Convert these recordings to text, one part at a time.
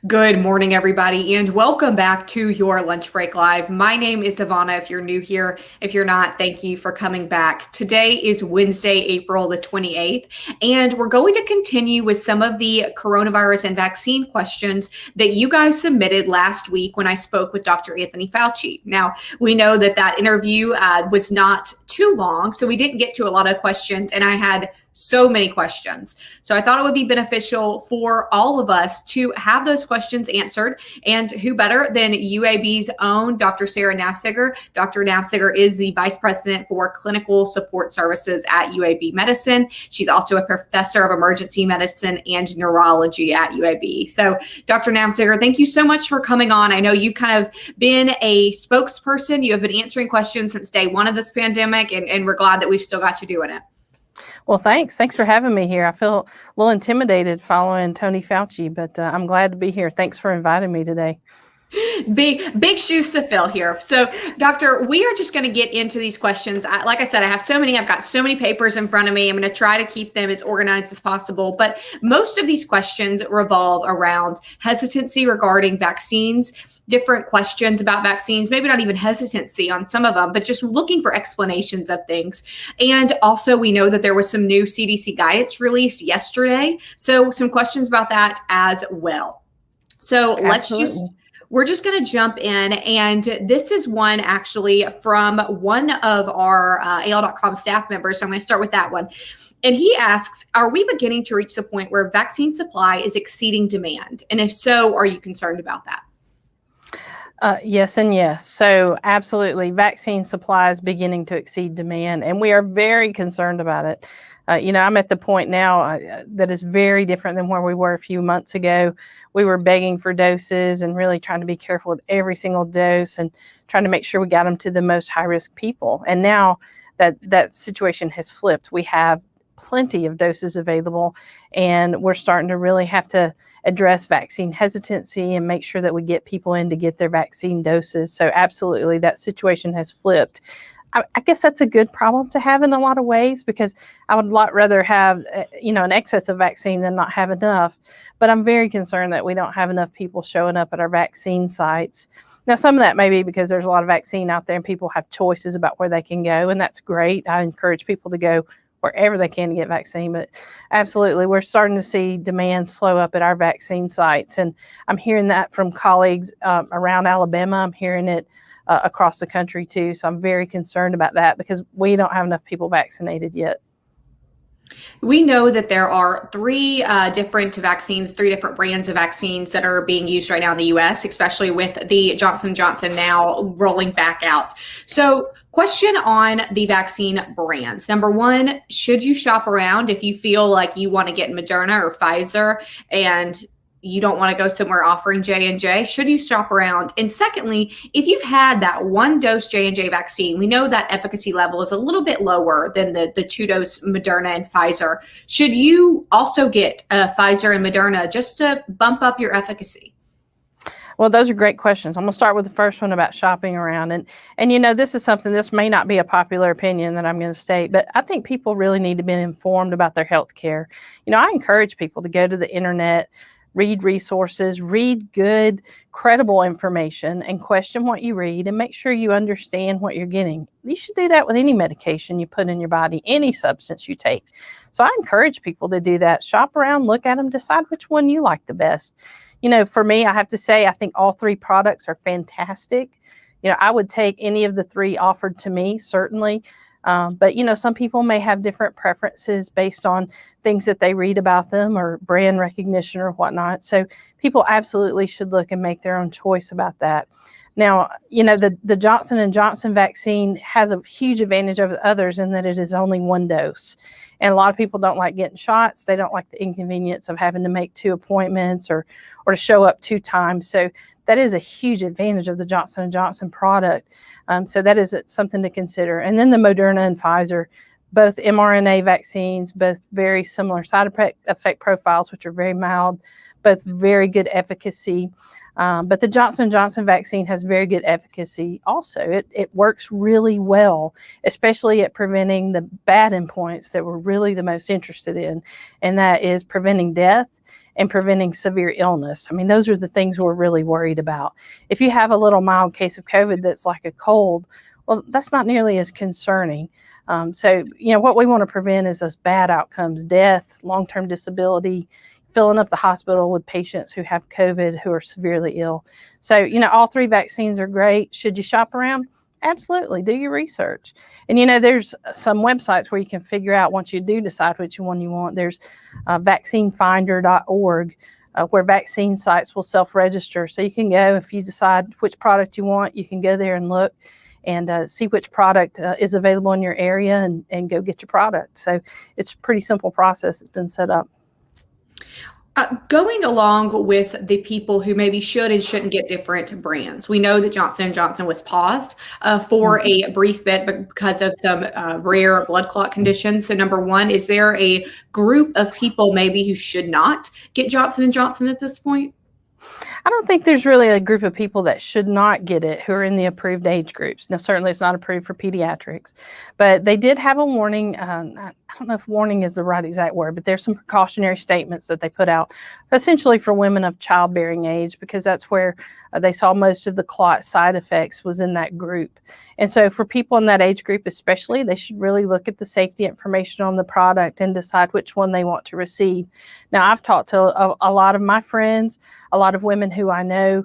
Good morning, everybody, and welcome back to your Lunch Break Live. My name is Ivana. If you're new here, if you're not, thank you for coming back. Today is Wednesday, April the 28th, and we're going to continue with some of the coronavirus and vaccine questions that you guys submitted last week when I spoke with Dr. Anthony Fauci. Now, we know that interview was not too long, so we didn't get to a lot of questions, and I had so many questions. So I thought it would be beneficial for all of us to have those questions answered. And who better than UAB's own Dr. Sarah Nafziger? Dr. Nafziger is the Vice President for Clinical Support Services at UAB Medicine. She's also a professor of emergency medicine and neurology at UAB. So Dr. Nafziger, thank you so much for coming on. I know you've kind of been a spokesperson. You have been answering questions since day one of this pandemic, and we're glad that we've still got you doing it. Well, thanks. Thanks for having me here. I feel a little intimidated following Tony Fauci, but I'm glad to be here. Thanks for inviting me today. Big shoes to fill here. So, Doctor, we are just going to get into these questions. Like I said, I have so many. I've got so many papers in front of me. I'm going to try to keep them as organized as possible. But most of these questions revolve around hesitancy regarding vaccines, different questions about vaccines, maybe not even hesitancy on some of them, but just looking for explanations of things. And also, we know that there was some new CDC guidance released yesterday. So some questions about that as well. So we're just going to jump in. And this is one actually from one of our AL.com staff members. So I'm going to start with that one. And he asks, are we beginning to reach the point where vaccine supply is exceeding demand? And if so, are you concerned about that? Yes and yes. So absolutely, vaccine supply is beginning to exceed demand, and we are very concerned about it. I'm at the point now that is very different than where we were a few months ago. We were begging for doses and really trying to be careful with every single dose and trying to make sure we got them to the most high-risk people. And now that situation has flipped. We have plenty of doses available, and we're starting to really have to address vaccine hesitancy and make sure that we get people in to get their vaccine doses. So absolutely, that situation has flipped. I guess that's a good problem to have in a lot of ways, because I would a lot rather have an excess of vaccine than not have enough. But I'm very concerned that we don't have enough people showing up at our vaccine sites. Now, some of that may be because there's a lot of vaccine out there and people have choices about where they can go, and that's great. I encourage people to go wherever they can to get vaccine, but absolutely, we're starting to see demand slow up at our vaccine sites. And I'm hearing that from colleagues around Alabama. I'm hearing it across the country too. So I'm very concerned about that because we don't have enough people vaccinated yet. We know that there are three different brands of vaccines that are being used right now in the U.S., especially with the Johnson & Johnson now rolling back out. So question on the vaccine brands. Number one, should you shop around if you feel like you want to get Moderna or Pfizer and you don't want to go somewhere offering J&J? Should you shop around? And secondly, if you've had that one dose J&J vaccine, we know that efficacy level is a little bit lower than the 2-dose Moderna and Pfizer. Should you also get Pfizer and Moderna just to bump up your efficacy? Well, those are great questions. I'm going to start with the first one about shopping around. And this may not be a popular opinion that I'm going to state, but I think people really need to be informed about their health care. I encourage people to go to the internet, read resources, read good, credible information, and question what you read and make sure you understand what you're getting. You should do that with any medication you put in your body, any substance you take. So I encourage people to do that. Shop around, look at them, decide which one you like the best. For me, I have to say, I think all three products are fantastic. I would take any of the three offered to me, certainly. But some people may have different preferences based on things that they read about them or brand recognition or whatnot. So people absolutely should look and make their own choice about that. Now, the Johnson & Johnson vaccine has a huge advantage over the others in that it is only one dose. And a lot of people don't like getting shots. They don't like the inconvenience of having to make 2 appointments or to show up 2 times. So that is a huge advantage of the Johnson & Johnson product. So that is something to consider. And then the Moderna and Pfizer, both mRNA vaccines, both very similar side effect profiles, which are very mild, both very good efficacy. But the Johnson & Johnson vaccine has very good efficacy also. It works really well, especially at preventing the bad endpoints that we're really the most interested in, and that is preventing death and preventing severe illness. I mean, those are the things we're really worried about. If you have a little mild case of COVID that's like a cold, well, that's not nearly as concerning. So, what we want to prevent is those bad outcomes, death, long-term disability, filling up the hospital with patients who have COVID who are severely ill. So, all 3 vaccines are great. Should you shop around? Absolutely. Do your research. And, there's some websites where you can figure out once you do decide which one you want. There's vaccinefinder.org. Where vaccine sites will self-register. So you can go, if you decide which product you want, you can go there and look and see which product is available in your area and go get your product. So it's a pretty simple process that's been set up. Going along with the people who maybe should and shouldn't get different brands, we know that Johnson & Johnson was paused for a brief bit because of some rare blood clot conditions. So number one, is there a group of people maybe who should not get Johnson & Johnson at this point? I don't think there's really a group of people that should not get it who are in the approved age groups. Now, certainly it's not approved for pediatrics, but they did have a warning. I don't know if warning is the right exact word, but there's some precautionary statements that they put out essentially for women of childbearing age, because that's where they saw most of the clot side effects was in that group. And so for people in that age group especially, they should really look at the safety information on the product and decide which one they want to receive. Now, I've talked to a lot of my friends, a lot of women who I know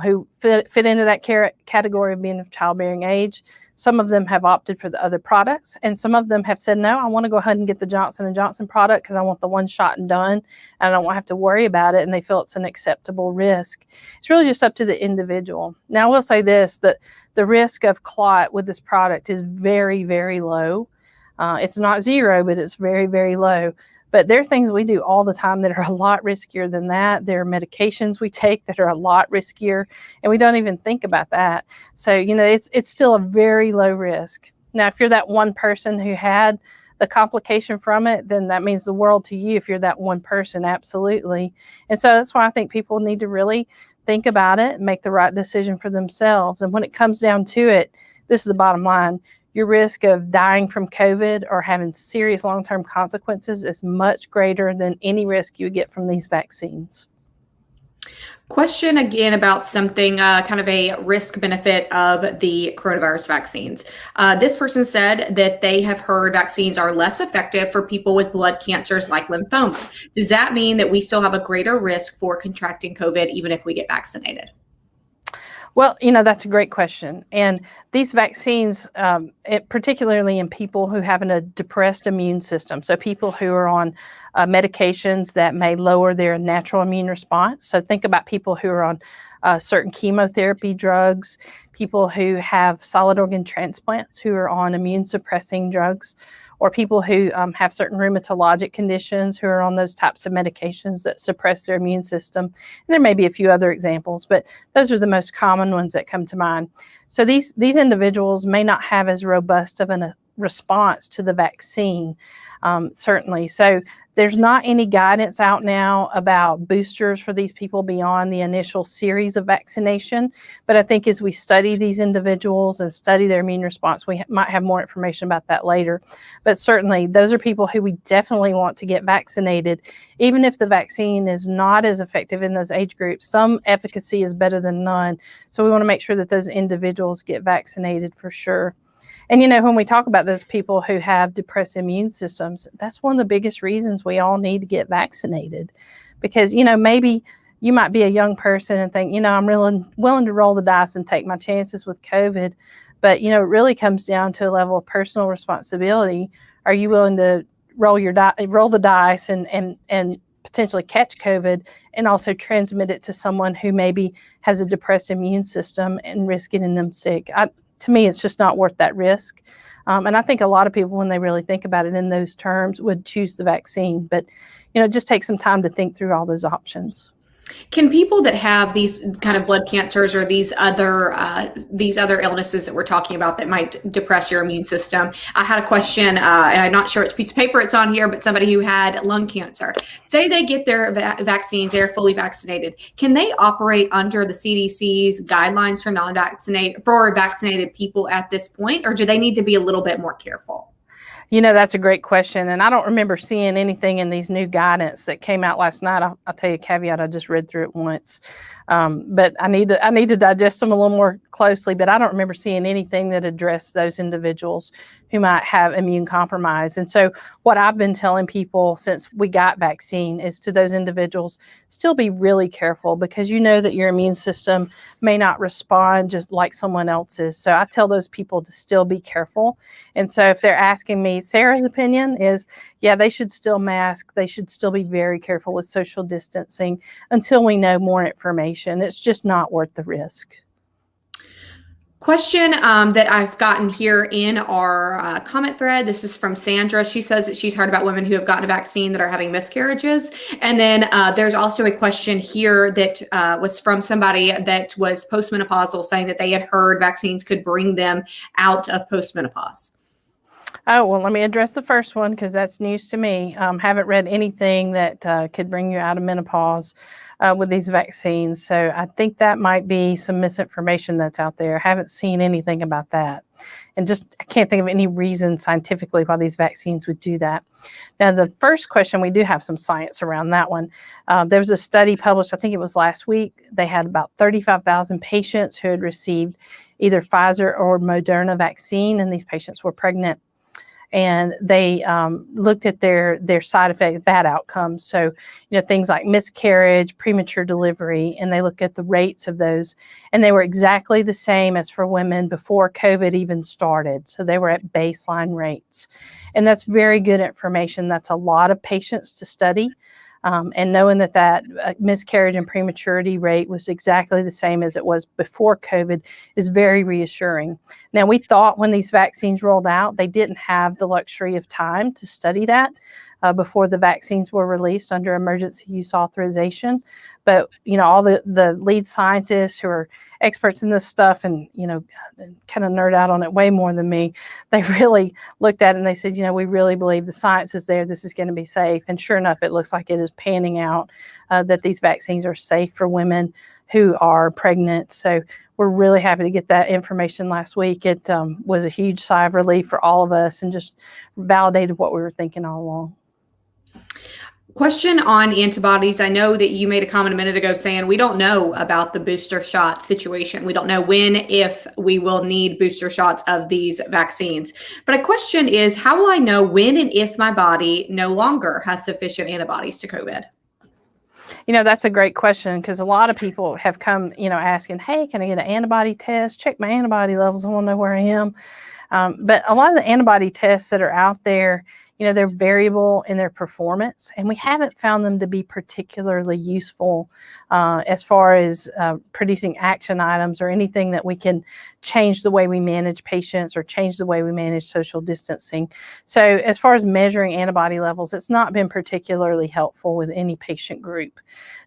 who fit into that category of being of childbearing age. Some of them have opted for the other products, and some of them have said, no, I want to go ahead and get the Johnson & Johnson product because I want the one shot and done, and I don't want to have to worry about it, and they feel it's an acceptable risk. It's really just up to the individual. Now, I will say this, that the risk of clot with this product is very, very low. It's not zero, but it's very, very low. But there are things we do all the time that are a lot riskier than that. There are medications we take that are a lot riskier, and we don't even think about that. So, it's still a very low risk. Now, if you're that one person who had the complication from it, then that means the world to you if you're that one person, absolutely. And so that's why I think people need to really think about it and make the right decision for themselves. And when it comes down to it, this is the bottom line. Your risk of dying from COVID or having serious long-term consequences is much greater than any risk you get from these vaccines. Question again about something, kind of a risk benefit of the coronavirus vaccines. This person said that they have heard vaccines are less effective for people with blood cancers like lymphoma. Does that mean that we still have a greater risk for contracting COVID even if we get vaccinated? Well, that's a great question. And these vaccines, particularly in people who have a depressed immune system, so people who are on medications that may lower their natural immune response. So think about people who are on certain chemotherapy drugs, people who have solid organ transplants who are on immune suppressing drugs, or people who have certain rheumatologic conditions who are on those types of medications that suppress their immune system. And there may be a few other examples, but those are the most common ones that come to mind. So these individuals may not have as robust of a response to the vaccine, certainly. So there's not any guidance out now about boosters for these people beyond the initial series of vaccination. But I think as we study these individuals and study their immune response, we might have more information about that later. But certainly those are people who we definitely want to get vaccinated. Even if the vaccine is not as effective in those age groups, some efficacy is better than none. So we want to make sure that those individuals get vaccinated for sure. And, when we talk about those people who have depressed immune systems, that's one of the biggest reasons we all need to get vaccinated. Because, maybe you might be a young person and think, I'm really willing to roll the dice and take my chances with COVID. But, it really comes down to a level of personal responsibility. Are you willing to roll the dice and potentially catch COVID and also transmit it to someone who maybe has a depressed immune system and risk getting them sick? To me, it's just not worth that risk. And I think a lot of people, when they really think about it in those terms, would choose the vaccine. But, just take some time to think through all those options. Can people that have these kind of blood cancers or these other illnesses that we're talking about that might depress your immune system? I had a question, and I'm not sure which piece of paper it's on here, but somebody who had lung cancer. Say they get their vaccines, they're fully vaccinated. Can they operate under the CDC's guidelines for vaccinated people at this point, or do they need to be a little bit more careful? That's a great question. And I don't remember seeing anything in these new guidance that came out last night. I'll tell you a caveat. I just read through it once. But I need to digest them a little more closely. But I don't remember seeing anything that addressed those individuals who might have immune compromise. And so what I've been telling people since we got vaccine is to those individuals, still be really careful, because you know that your immune system may not respond just like someone else's. So I tell those people to still be careful. And so if they're asking me, Sarah's opinion is, yeah, they should still mask. They should still be very careful with social distancing until we know more information. It's just not worth the risk. Question that I've gotten here in our comment thread. This is from Sandra. She says that she's heard about women who have gotten a vaccine that are having miscarriages. And then there's also a question here that was from somebody that was postmenopausal, saying that they had heard vaccines could bring them out of postmenopause. Oh, well, let me address the first one, because that's news to me. Haven't read anything that could bring you out of menopause with these vaccines. So I think that might be some misinformation that's out there. Haven't seen anything about that. And I can't think of any reason scientifically why these vaccines would do that. Now, the first question, we do have some science around that one. There was a study published, I think it was last week. They had about 35,000 patients who had received either Pfizer or Moderna vaccine, and these patients were pregnant. And they looked at their side effects, bad outcomes. So, things like miscarriage, premature delivery, and they looked at the rates of those. And they were exactly the same as for women before COVID even started. So they were at baseline rates. And that's very good information. That's a lot of patients to study. And knowing that miscarriage and prematurity rate was exactly the same as it was before COVID is very reassuring. Now, we thought when these vaccines rolled out, they didn't have the luxury of time to study that before the vaccines were released under emergency use authorization. But, all the lead scientists who are experts in this stuff and, kind of nerd out on it way more than me, they really looked at it and they said, we really believe the science is there. This is going to be safe. And sure enough, it looks like it is panning out that these vaccines are safe for women who are pregnant. So we're really happy to get that information last week. It was a huge sigh of relief for all of us and just validated what we were thinking all along. Question on antibodies. I know that you made a comment a minute ago saying we don't know about the booster shot situation. We don't know if we will need booster shots of these vaccines. But a question is, how will I know when and if my body no longer has sufficient antibodies to COVID? That's a great question, because a lot of people have come, asking, hey, can I get an antibody test? Check my antibody levels. I want to know where I am. But a lot of the antibody tests that are out there, they're variable in their performance, and we haven't found them to be particularly useful as far as producing action items or anything that we can change the way we manage patients or change the way we manage social distancing. So as far as measuring antibody levels, it's not been particularly helpful with any patient group.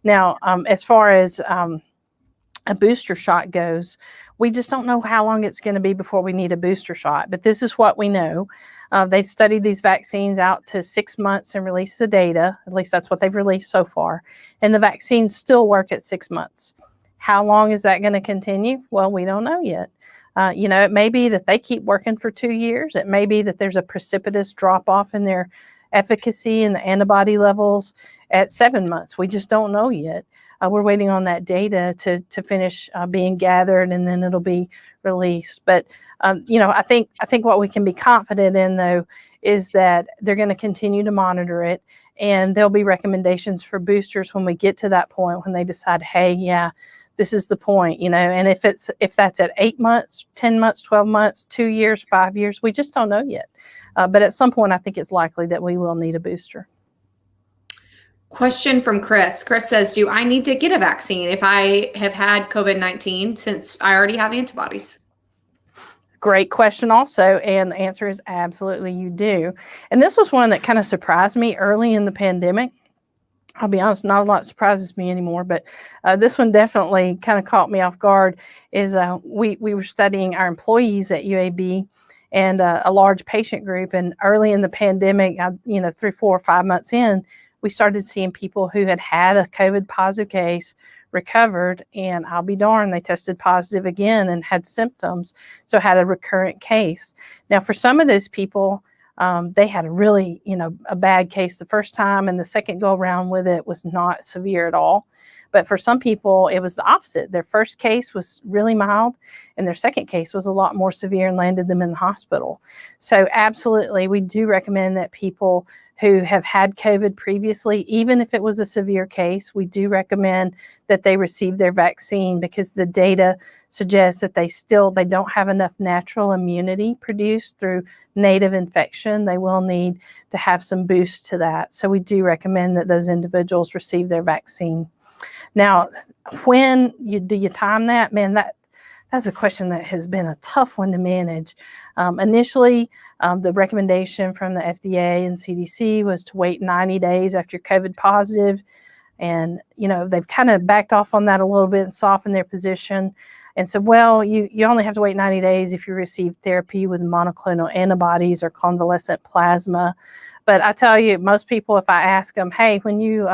Now, as far as a booster shot goes, we just don't know how long it's going to be before we need a booster shot. But this is what we know. They've studied these vaccines out to 6 months and released the data. At least that's what they've released so far. And the vaccines still work at 6 months. How long is that going to continue? Well, we don't know yet. It may be that they keep working for 2 years. It may be that there's a precipitous drop off in their efficacy and the antibody levels at 7 months. We just don't know yet. We're waiting on that data to finish being gathered, and then it'll be released. But I think what we can be confident in, though, is that they're going to continue to monitor it, and there'll be recommendations for boosters when we get to that point, when they decide, hey, yeah, this is the point, And if that's at 8 months, 10 months, 12 months, 2 years, 5 years, we just don't know yet. But at some point, I think it's likely that we will need a booster. Question from Chris. Chris says, do I need to get a vaccine if I have had COVID-19 since I already have antibodies? Great question also, and the answer is absolutely you do. And this was one that kind of surprised me early in the pandemic. I'll be honest, not a lot surprises me anymore, but this one definitely kind of caught me off guard. Is we were studying our employees at UAB and a large patient group, and early in the pandemic, 3, 4, 5 months in, we started seeing people who had a COVID positive case, recovered, and I'll be darned, they tested positive again and had symptoms, so had a recurrent case. Now, for some of those people, They had a really, a bad case the first time, and the second go around with it was not severe at all. But for some people, it was the opposite. Their first case was really mild, and their second case was a lot more severe and landed them in the hospital. So absolutely, we do recommend that people who have had COVID previously, even if it was a severe case, we do recommend that they receive their vaccine, because the data suggests that they don't have enough natural immunity produced through native infection. They will need to have some boost to that. So we do recommend that those individuals receive their vaccine. Now, when do you time that? Man, that's a question that has been a tough one to manage. Initially, the recommendation from the FDA and CDC was to wait 90 days after you're COVID positive. And, they've kind of backed off on that a little bit and softened their position and said, well, you only have to wait 90 days if you receive therapy with monoclonal antibodies or convalescent plasma. But I tell you, most people, if I ask them, hey, when you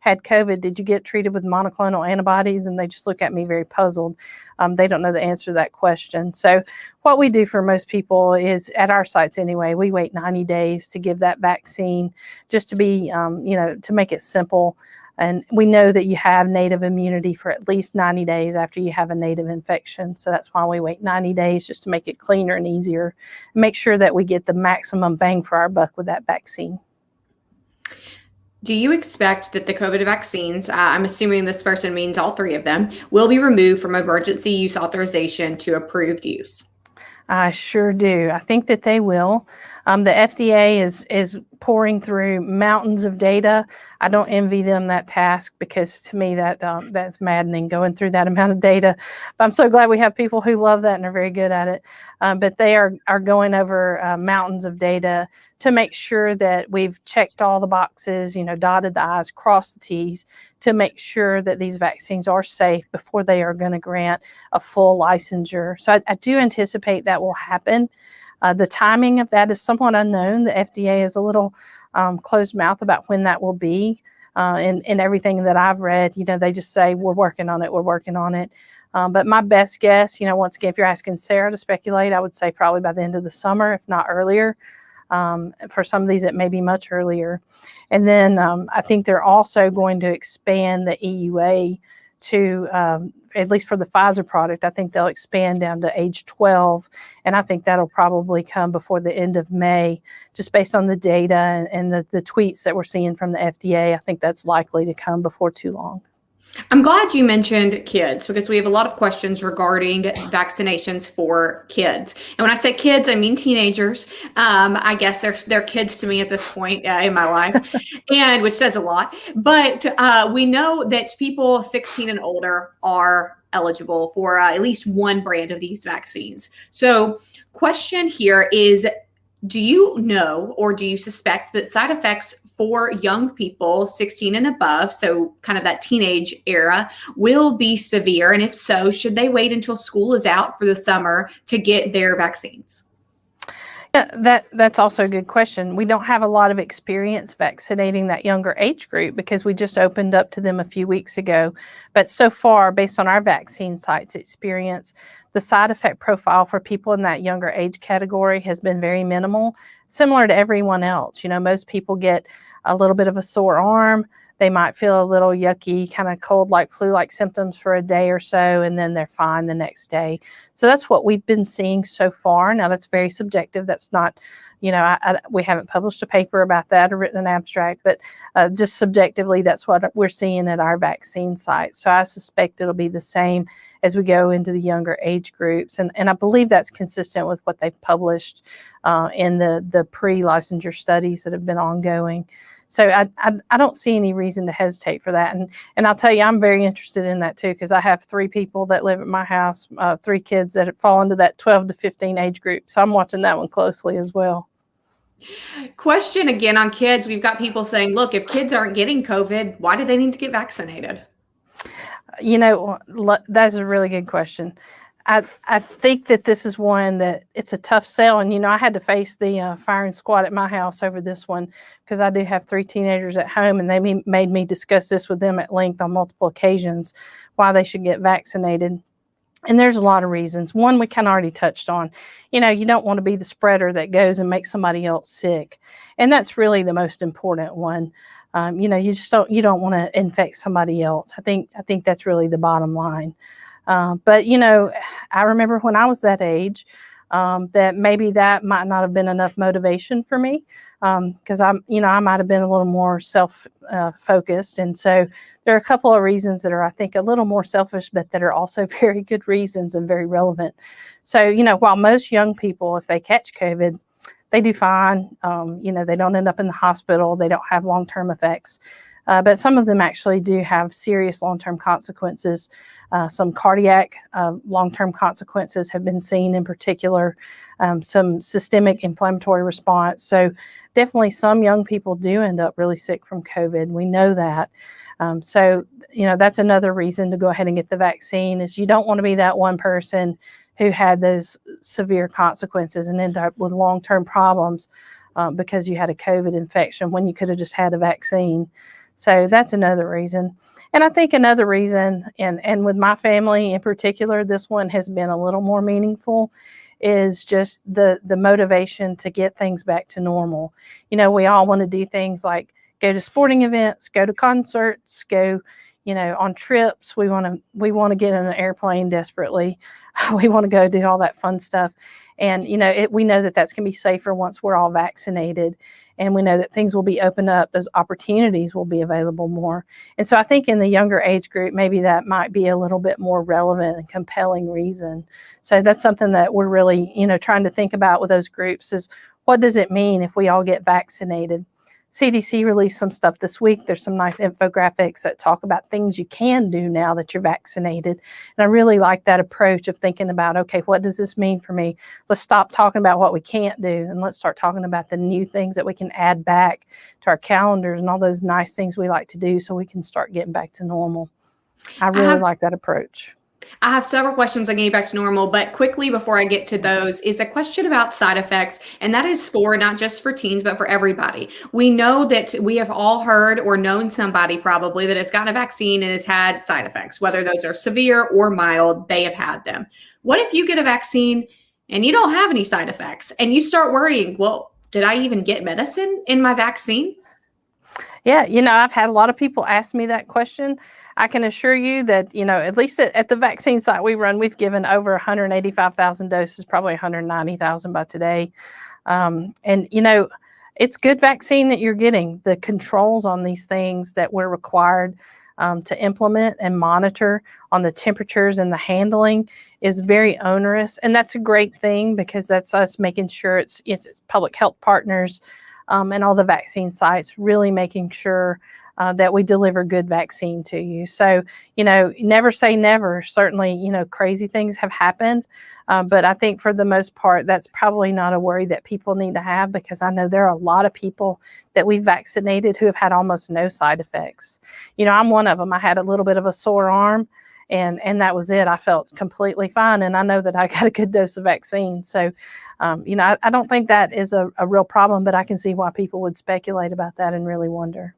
had COVID, did you get treated with monoclonal antibodies? And they just look at me very puzzled. They don't know the answer to that question. So what we do for most people is, at our sites anyway, we wait 90 days to give that vaccine, just to be, to make it simple. And we know that you have native immunity for at least 90 days after you have a native infection. So that's why we wait 90 days, just to make it cleaner and easier, and make sure that we get the maximum bang for our buck with that vaccine. Do you expect that the COVID vaccines, I'm assuming this person means all three of them, will be removed from emergency use authorization to approved use? I sure do. I think that they will. The FDA is pouring through mountains of data. I don't envy them that task, because to me that's maddening, going through that amount of data. But I'm so glad we have people who love that and are very good at it. But they are going over mountains of data to make sure that we've checked all the boxes, dotted the I's, crossed the T's, to make sure that these vaccines are safe before they are going to grant a full licensure. So I do anticipate that will happen. The timing of that is somewhat unknown. The FDA is a little closed mouth about when that will be. In everything that I've read, they just say, we're working on it. But my best guess, once again, if you're asking Sarah to speculate, I would say probably by the end of the summer, if not earlier. For some of these, it may be much earlier. And then I think they're also going to expand the EUA to, at least for the Pfizer product, I think they'll expand down to age 12. And I think that'll probably come before the end of May, just based on the data and the tweets that we're seeing from the FDA. I think that's likely to come before too long. I'm glad you mentioned kids, because we have a lot of questions regarding vaccinations for kids. And when I say kids, I mean teenagers. I guess they're kids to me at this point in my life, and which says a lot. But we know that people 16 and older are eligible for at least one brand of these vaccines. So question here is, do you know, or do you suspect that side effects for young people 16 and above, so kind of that teenage era, will be severe? And if so, should they wait until school is out for the summer to get their vaccines? Yeah, that's also a good question. We don't have a lot of experience vaccinating that younger age group, because we just opened up to them a few weeks ago. But so far, based on our vaccine sites experience, the side effect profile for people in that younger age category has been very minimal, similar to everyone else. Most people get a little bit of a sore arm. They might feel a little yucky, kind of cold, like flu-like symptoms for a day or so, and then they're fine the next day. So that's what we've been seeing so far. Now, that's very subjective. That's not, we haven't published a paper about that or written an abstract, but just subjectively, that's what we're seeing at our vaccine site. So I suspect it'll be the same as we go into the younger age groups. And I believe that's consistent with what they've published in the pre-licensure studies that have been ongoing. So I don't see any reason to hesitate for that. And I'll tell you, I'm very interested in that too, because I have 3 people that live at my house, 3 kids that fall into that 12 to 15 age group. So I'm watching that one closely as well. Question again on kids. We've got people saying, look, if kids aren't getting COVID, why do they need to get vaccinated? That's a really good question. I think that this is one that it's a tough sell. And, I had to face the firing squad at my house over this one, because I do have 3 teenagers at home, and they made me discuss this with them at length on multiple occasions, why they should get vaccinated. And there's a lot of reasons. One, we kind of already touched on. You don't want to be the spreader that goes and makes somebody else sick. And that's really the most important one. You don't want to infect somebody else. I think that's really the bottom line. But I remember when I was that age, that maybe that might not have been enough motivation for me, because I might have been a little more self focused, and so there are a couple of reasons that are, I think, a little more selfish, but that are also very good reasons and very relevant. So while most young people, if they catch COVID, they do fine. They don't end up in the hospital. They don't have long-term effects. But some of them actually do have serious long-term consequences. Some cardiac long-term consequences have been seen in particular, some systemic inflammatory response. So definitely some young people do end up really sick from COVID. We know that. So that's another reason to go ahead and get the vaccine, is you don't want to be that one person who had those severe consequences and end up with long-term problems because you had a COVID infection when you could have just had a vaccine. So that's another reason. And I think another reason, and with my family in particular, this one has been a little more meaningful, is just the motivation to get things back to normal. We all want to do things like go to sporting events, go to concerts, go on trips. We want to get in an airplane desperately. We want to go do all that fun stuff. And, we know that that's going to be safer once we're all vaccinated. And we know that things will be opened up. Those opportunities will be available more. And so I think in the younger age group, maybe that might be a little bit more relevant and compelling reason. So that's something that we're really, trying to think about with those groups, is what does it mean if we all get vaccinated? CDC released some stuff this week. There's some nice infographics that talk about things you can do now that you're vaccinated. And I really like that approach of thinking about, okay, what does this mean for me? Let's stop talking about what we can't do and let's start talking about the new things that we can add back to our calendars and all those nice things we like to do so we can start getting back to normal. I really like that approach. I have several questions on getting back to normal, but quickly before I get to those is a question about side effects. And that is for not just for teens, but for everybody. We know that we have all heard or known somebody probably that has gotten a vaccine and has had side effects, whether those are severe or mild, they have had them. What if you get a vaccine and you don't have any side effects and you start worrying, well, did I even get medicine in my vaccine? Yeah, I've had a lot of people ask me that question. I can assure you that, at least at the vaccine site we run, we've given over 185,000 doses, probably 190,000 by today. And, it's good vaccine that you're getting. The controls on these things that we're required to implement and monitor on the temperatures and the handling is very onerous. And that's a great thing because that's us making sure it's public health partners and all the vaccine sites really making sure that we deliver good vaccine to you. So, never say never. Certainly, crazy things have happened. But I think for the most part, that's probably not a worry that people need to have, because I know there are a lot of people that we've vaccinated who have had almost no side effects. I'm one of them. I had a little bit of a sore arm. And that was it. I felt completely fine. And I know that I got a good dose of vaccine. So, I don't think that is a real problem, but I can see why people would speculate about that and really wonder.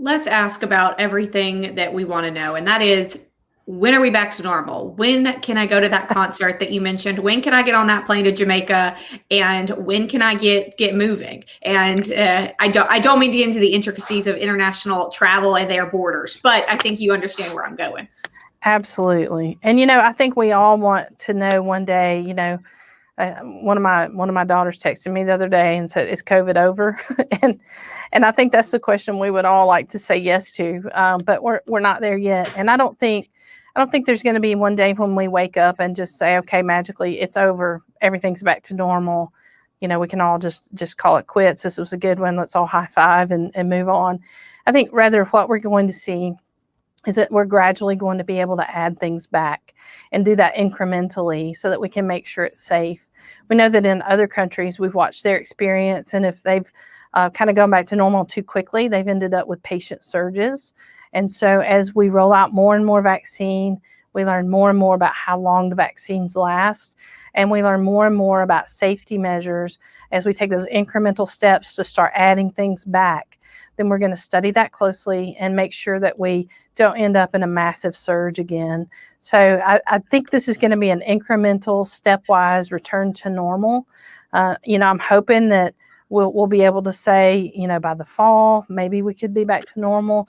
Let's ask about everything that we want to know. And that is, when are we back to normal? When can I go to that concert that you mentioned? When can I get on that plane to Jamaica? And when can I get moving? And I don't mean to get into the intricacies of international travel and their borders, but I think you understand where I'm going. Absolutely. And, I think we all want to know one day, one of my daughters texted me the other day and said, "Is COVID over?" and I think that's the question we would all like to say yes to, but we're not there yet. And I don't think there's going to be one day when we wake up and just say, "Okay, magically it's over, everything's back to normal." We can all just call it quits. This was a good one. Let's all high five and move on. I think rather what we're going to see is that we're gradually going to be able to add things back and do that incrementally so that we can make sure it's safe. We know that in other countries, we've watched their experience, and if they've kind of gone back to normal too quickly, they've ended up with patient surges. And so as we roll out more and more vaccine, We learn more and more about how long the vaccines last. And we learn more and more about safety measures as we take those incremental steps to start adding things back. Then we're going to study that closely and make sure that we don't end up in a massive surge again. So I think this is going to be an incremental, stepwise return to normal. I'm hoping that we'll be able to say, by the fall, maybe we could be back to normal.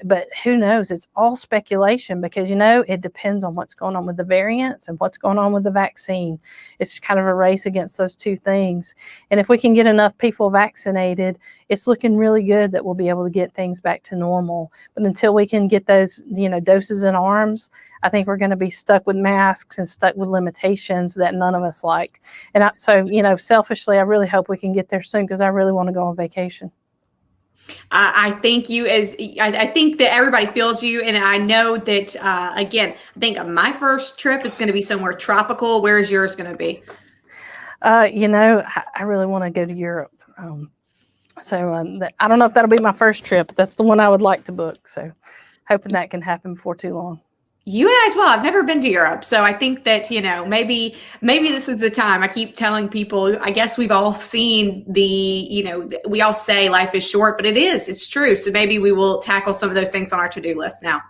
But who knows? It's all speculation because, it depends on what's going on with the variants and what's going on with the vaccine. It's kind of a race against those two things. And if we can get enough people vaccinated, it's looking really good that we'll be able to get things back to normal. But until we can get those, doses in arms, I think we're going to be stuck with masks and stuck with limitations that none of us like. And so, selfishly, I really hope we can get there soon because I really want to go on vacation. I think I think that everybody feels you. And I know that, again, I think my first trip is going to be somewhere tropical. Where's yours going to be? I really want to go to Europe. I don't know if that'll be my first trip, but that's the one I would like to book. So hoping that can happen before too long. You and I as well. I've never been to Europe. So I think that, maybe this is the time. I keep telling people, I guess we've all seen we all say life is short, but it's true. So maybe we will tackle some of those things on our to-do list now.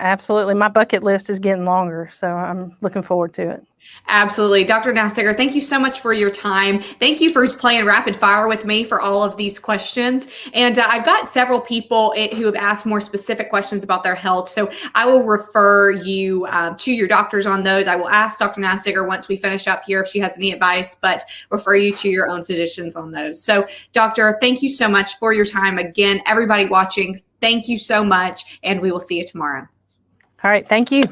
Absolutely. My bucket list is getting longer, so I'm looking forward to it. Absolutely. Dr. Nafziger, thank you so much for your time. Thank you for playing rapid fire with me for all of these questions. And I've got several people who have asked more specific questions about their health. So I will refer you to your doctors on those. I will ask Dr. Nafziger once we finish up here if she has any advice, but refer you to your own physicians on those. So, Doctor, thank you so much for your time. Again, everybody watching, thank you so much, and we will see you tomorrow. All right. Thank you.